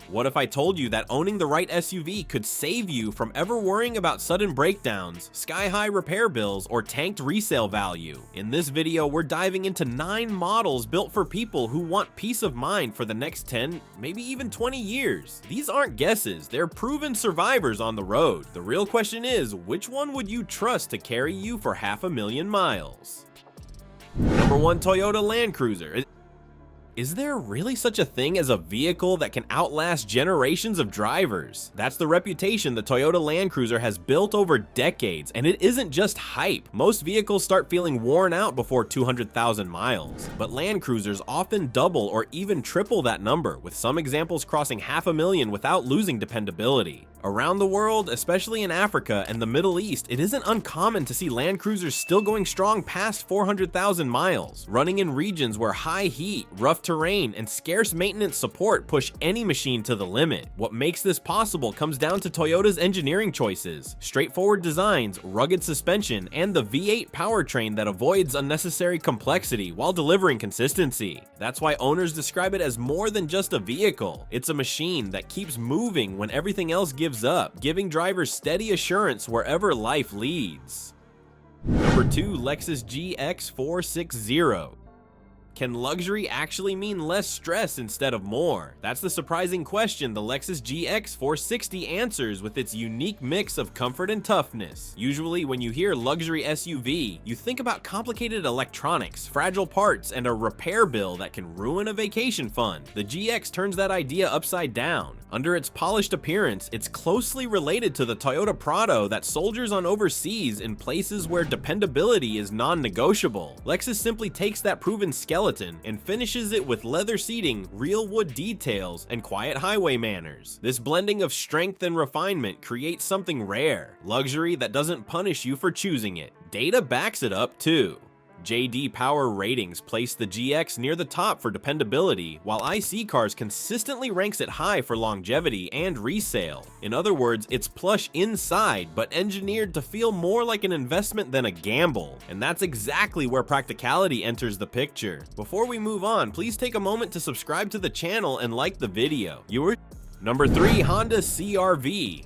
What if I told you that owning the right SUV could save you from ever worrying about sudden breakdowns, sky-high repair bills, or tanked resale value? In this video, we're diving into 9 models built for people who want peace of mind for the next 10, maybe even 20 years. These aren't guesses, they're proven survivors on the road. The real question is, which one would you trust to carry you for 500,000 miles? Number 1, Toyota Land Cruiser. Is there really such a thing as a vehicle that can outlast generations of drivers? That's the reputation the Toyota Land Cruiser has built over decades, and it isn't just hype. Most vehicles start feeling worn out before 200,000 miles, but Land Cruisers often double or even triple that number, with some examples crossing 500,000 without losing dependability. Around the world, especially in Africa and the Middle East, it isn't uncommon to see Land Cruisers still going strong past 400,000 miles, running in regions where high heat, rough terrain, and scarce maintenance support push any machine to the limit. What makes this possible comes down to Toyota's engineering choices, straightforward designs, rugged suspension, and the V8 powertrain that avoids unnecessary complexity while delivering consistency. That's why owners describe it as more than just a vehicle. It's a machine that keeps moving when everything else gives up, giving drivers steady assurance wherever life leads. Number 2, Lexus GX 460. Can luxury actually mean less stress instead of more? That's the surprising question the Lexus GX 460 answers with its unique mix of comfort and toughness. Usually when you hear luxury SUV, you think about complicated electronics, fragile parts, and a repair bill that can ruin a vacation fund. The GX turns that idea upside down. Under its polished appearance, it's closely related to the Toyota Prado that soldiers on overseas in places where dependability is non-negotiable. Lexus simply takes that proven skeleton and finishes it with leather seating, real wood details, and quiet highway manners. This blending of strength and refinement creates something rare, luxury that doesn't punish you for choosing it. Data backs it up too. JD Power ratings place the GX near the top for dependability, while IC Cars consistently ranks it high for longevity and resale. In other words, it's plush inside, but engineered to feel more like an investment than a gamble. And that's exactly where practicality enters the picture. Before we move on, please take a moment to subscribe to the channel and like the video. Number 3, Honda CR-V.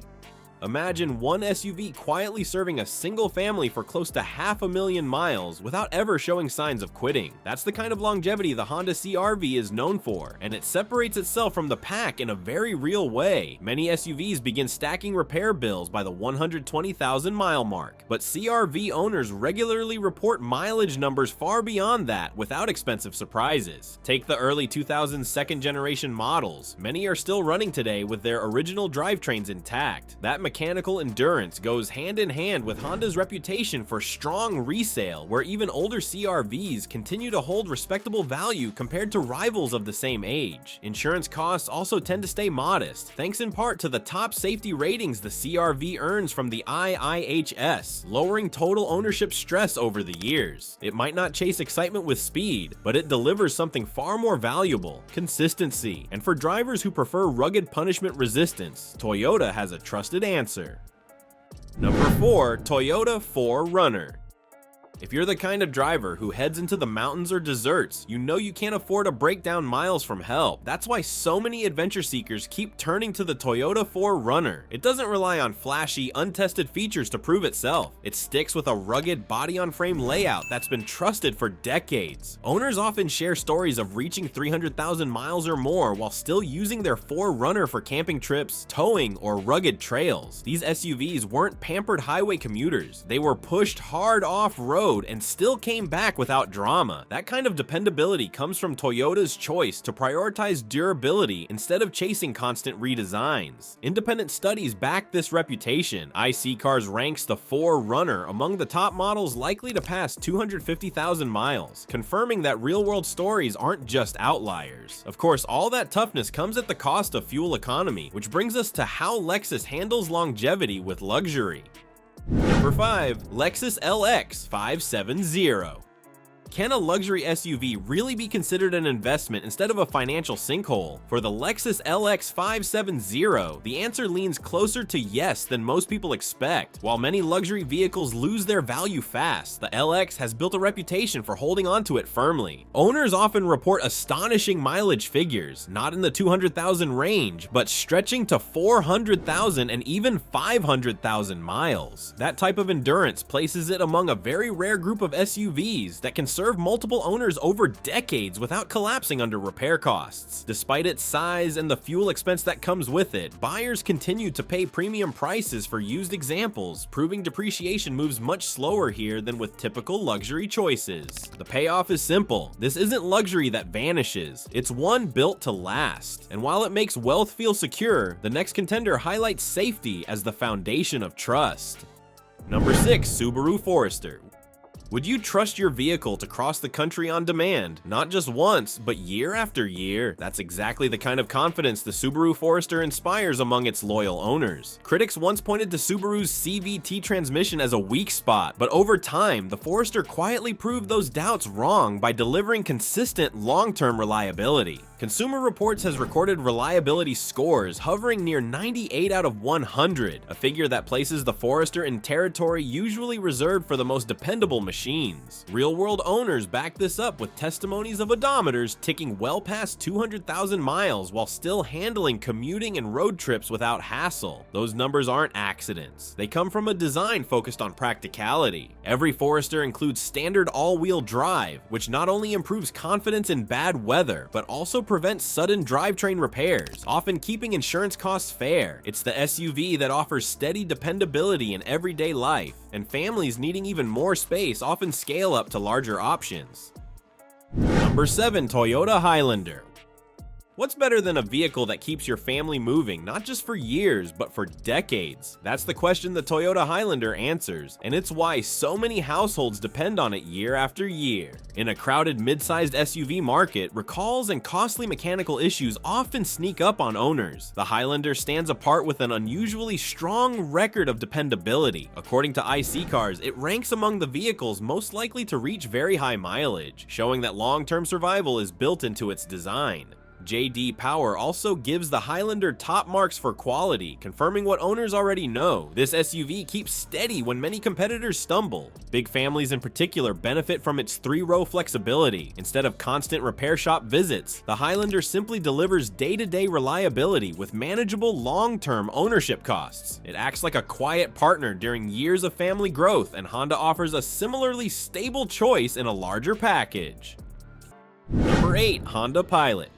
Imagine one SUV quietly serving a single family for close to 500,000 miles without ever showing signs of quitting. That's the kind of longevity the Honda CR-V is known for, and it separates itself from the pack in a very real way. Many SUVs begin stacking repair bills by the 120,000 mile mark, but CR-V owners regularly report mileage numbers far beyond that without expensive surprises. Take the early 2000s second-generation models. Many are still running today with their original drivetrains intact. That mechanical endurance goes hand in hand with Honda's reputation for strong resale, where even older CR-Vs continue to hold respectable value compared to rivals of the same age. Insurance costs also tend to stay modest, thanks in part to the top safety ratings the CR-V earns from the IIHS, lowering total ownership stress over the years. It might not chase excitement with speed, but it delivers something far more valuable: consistency. And for drivers who prefer rugged punishment resistance, Toyota has a trusted answer. Number 4, Toyota 4Runner. If you're the kind of driver who heads into the mountains or deserts, you know you can't afford to break down miles from help. That's why so many adventure seekers keep turning to the Toyota 4Runner. It doesn't rely on flashy, untested features to prove itself. It sticks with a rugged body-on-frame layout that's been trusted for decades. Owners often share stories of reaching 300,000 miles or more while still using their 4Runner for camping trips, towing, or rugged trails. These SUVs weren't pampered highway commuters. They were pushed hard off-road and still came back without drama. That kind of dependability comes from Toyota's choice to prioritize durability instead of chasing constant redesigns. Independent studies back this reputation. IC Cars ranks the 4Runner among the top models likely to pass 250,000 miles, confirming that real-world stories aren't just outliers. Of course, all that toughness comes at the cost of fuel economy, which brings us to how Lexus handles longevity with luxury. Number 5, Lexus LX 570. Can a luxury SUV really be considered an investment instead of a financial sinkhole? For the Lexus LX 570, the answer leans closer to yes than most people expect. While many luxury vehicles lose their value fast, the LX has built a reputation for holding onto it firmly. Owners often report astonishing mileage figures, not in the 200,000 range, but stretching to 400,000 and even 500,000 miles. That type of endurance places it among a very rare group of SUVs that can serve multiple owners over decades without collapsing under repair costs. Despite its size and the fuel expense that comes with it, buyers continue to pay premium prices for used examples, proving depreciation moves much slower here than with typical luxury choices. The payoff is simple. This isn't luxury that vanishes. It's one built to last. And while it makes wealth feel secure, the next contender highlights safety as the foundation of trust. Number 6. Subaru Forester. Would you trust your vehicle to cross the country on demand? Not just once, but year after year? That's exactly the kind of confidence the Subaru Forester inspires among its loyal owners. Critics once pointed to Subaru's CVT transmission as a weak spot, but over time, the Forester quietly proved those doubts wrong by delivering consistent long-term reliability. Consumer Reports has recorded reliability scores hovering near 98 out of 100, a figure that places the Forester in territory usually reserved for the most dependable machines. Real-world owners back this up with testimonies of odometers ticking well past 200,000 miles while still handling commuting and road trips without hassle. Those numbers aren't accidents. They come from a design focused on practicality. Every Forester includes standard all-wheel drive, which not only improves confidence in bad weather, but also prevents sudden drivetrain repairs, often keeping insurance costs fair. It's the SUV that offers steady dependability in everyday life, and families needing even more space often scale up to larger options. Number 7. Toyota Highlander. What's better than a vehicle that keeps your family moving, not just for years, but for decades? That's the question the Toyota Highlander answers, and it's why so many households depend on it year after year. In a crowded mid-sized SUV market, recalls and costly mechanical issues often sneak up on owners. The Highlander stands apart with an unusually strong record of dependability. According to IC Cars, it ranks among the vehicles most likely to reach very high mileage, showing that long-term survival is built into its design. JD Power also gives the Highlander top marks for quality, confirming what owners already know. This SUV keeps steady when many competitors stumble. Big families in particular benefit from its 3-row flexibility. Instead of constant repair shop visits, the Highlander simply delivers day-to-day reliability with manageable long-term ownership costs. It acts like a quiet partner during years of family growth, and Honda offers a similarly stable choice in a larger package. Number 8. Honda Pilot.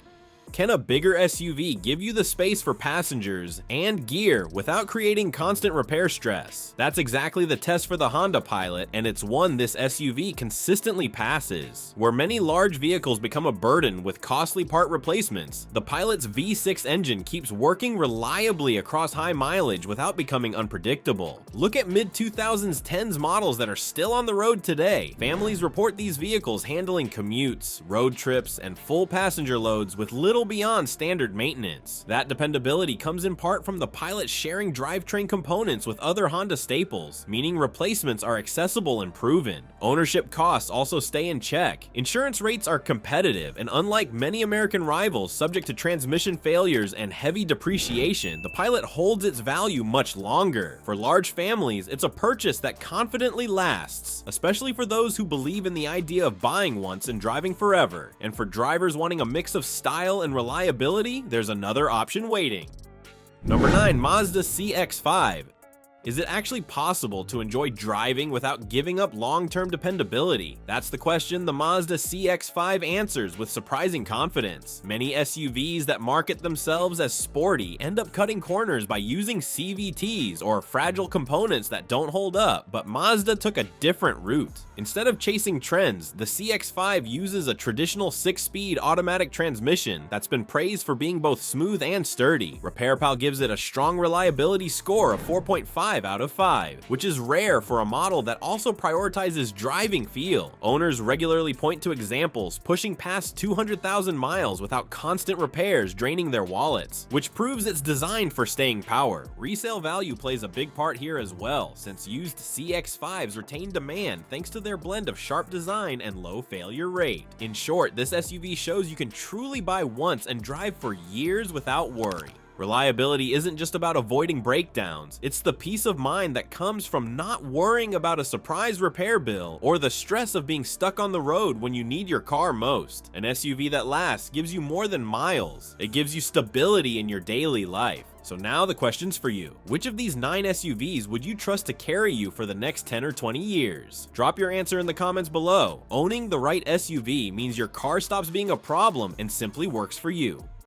Can a bigger SUV give you the space for passengers and gear without creating constant repair stress? That's exactly the test for the Honda Pilot, and it's one this SUV consistently passes. Where many large vehicles become a burden with costly part replacements, the Pilot's V6 engine keeps working reliably across high mileage without becoming unpredictable. Look at mid-2010s models that are still on the road today. Families report these vehicles handling commutes, road trips, and full passenger loads with little beyond standard maintenance. That dependability comes in part from the Pilot sharing drivetrain components with other Honda staples, meaning replacements are accessible and proven. Ownership costs also stay in check. Insurance rates are competitive, and unlike many American rivals subject to transmission failures and heavy depreciation, the Pilot holds its value much longer. For large families, it's a purchase that confidently lasts, especially for those who believe in the idea of buying once and driving forever. And for drivers wanting a mix of style and reliability, there's another option waiting. Number 9. Mazda CX-5. Is it actually possible to enjoy driving without giving up long-term dependability? That's the question the Mazda CX-5 answers with surprising confidence. Many SUVs that market themselves as sporty end up cutting corners by using CVTs or fragile components that don't hold up, but Mazda took a different route. Instead of chasing trends, the CX-5 uses a traditional 6-speed automatic transmission that's been praised for being both smooth and sturdy. RepairPal gives it a strong reliability score of 4.5 5 out of 5, which is rare for a model that also prioritizes driving feel. Owners regularly point to examples pushing past 200,000 miles without constant repairs draining their wallets, which proves it's designed for staying power. Resale value plays a big part here as well, since used CX-5s retain demand thanks to their blend of sharp design and low failure rate. In short, this SUV shows you can truly buy once and drive for years without worry. Reliability isn't just about avoiding breakdowns, it's the peace of mind that comes from not worrying about a surprise repair bill or the stress of being stuck on the road when you need your car most. An SUV that lasts gives you more than miles, it gives you stability in your daily life. So now the question's for you. Which of these 9 SUVs would you trust to carry you for the next 10 or 20 years? Drop your answer in the comments below. Owning the right SUV means your car stops being a problem and simply works for you.